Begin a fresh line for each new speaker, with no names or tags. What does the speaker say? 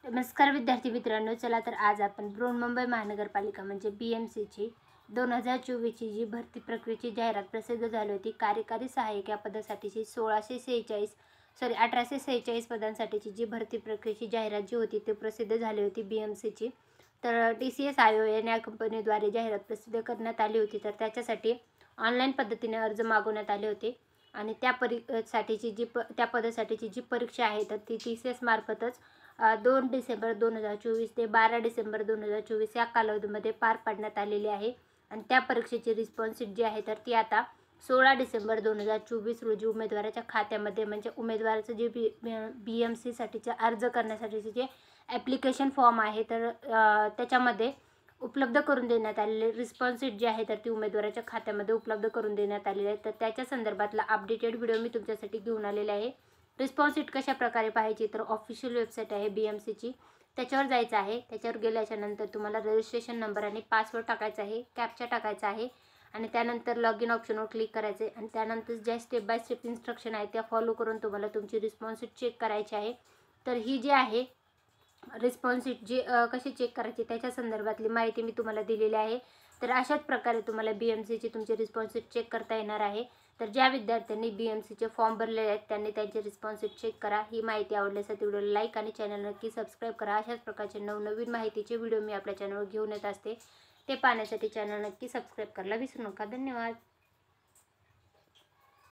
नमस्कार विद्यार्थी मित्रांनो, चला तर आज आपण बृहन्मुंबई महानगरपालिका म्हणजे BMCची 2024ची जी भरती प्रक्रियेची जाहिरात प्रसिद्ध झाली होती. कार्यकारी सहाय्यक या पदासाठीची 1846 पदांसाठीची जी भरती प्रक्रियेची जाहिरात जी होती ती प्रसिद्ध झाली होती BMCची. तर TCS ION या कंपनीद्वारे जाहिरात प्रसिद्ध करण्यात आली होती. तर त्याच्यासाठी ऑनलाईन पद्धतीने अर्ज मागवण्यात आले होते आणि त्या पदासाठीची जी परीक्षा आहे तर ती TCS मार्फतच 2 डिसेंबर 2024 ते 12 डिसेंबर 2024 या कालावधीमध्ये पार पाडण्यात आलेली आहे. आणि त्या परीक्षेची रिस्पॉन्स शीट जी आहे तर ती आता 16 डिसेंबर 2024 रोजी उमेदवाराच्या खात्यामध्ये म्हणजे उमेदवाराचं जे BMCसाठीचे अर्ज करण्यासाठीचे जे ॲप्लिकेशन फॉर्म आहे तर त्याच्यामध्ये उपलब्ध करून देण्यात आलेले रिस्पॉन्स शीट जी आहे तर ती उमेदवाराच्या खात्यामध्ये उपलब्ध करून देण्यात आलेली आहे. तर त्याच्या संदर्भातला अपडेटेड व्हिडिओ मी तुमच्यासाठी घेऊन आलेले आहे. रिस्पॉन्स शीट कशा प्रकारे पाहायची तर ऑफिशियल वेबसाईट आहे BMCची, त्याच्यावर जायचं आहे. त्याच्यावर गेल्याच्यानंतर तुम्हाला रजिस्ट्रेशन नंबर आणि पासवर्ड टाकायचा आहे, कॅप्चा टाकायचा आहे आणि त्यानंतर लॉग इन ऑप्शनवर क्लिक करायचं आहे आणि त्यानंतर ज्या स्टेप बाय स्टेप इन्स्ट्रक्शन आहे त्या फॉलो करून तुम्हाला तुमची रिस्पॉन्स शीट चेक करायची आहे. तर ही जी आहे रिस्पॉन्स शीट जी कशी चेक करायची त्याच्या संदर्भातली माहिती मी तुम्हाला दिलेली आहे. तर अशाच प्रकारे तुम्हाला BMCची तुमची रिस्पॉन्स शीट चेक करता येणार आहे. तर ज्या विद्यार्थ्यांनी BMCचे फॉर्म भरलेले आहेत त्यांनी त्यांचे रिस्पॉन्स शीट चेक करा. ही माहिती आवडल्यास व्हिडिओला लाईक आणि चॅनल नक्की सबस्क्राईब करा. अशाच प्रकारचे नवनवीन माहितीचे व्हिडिओ मी आपल्या चॅनलवर घेऊन येत असते. ते पाहण्यासाठी चॅनल नक्की सबस्क्राईब करायला विसरू नका. धन्यवाद.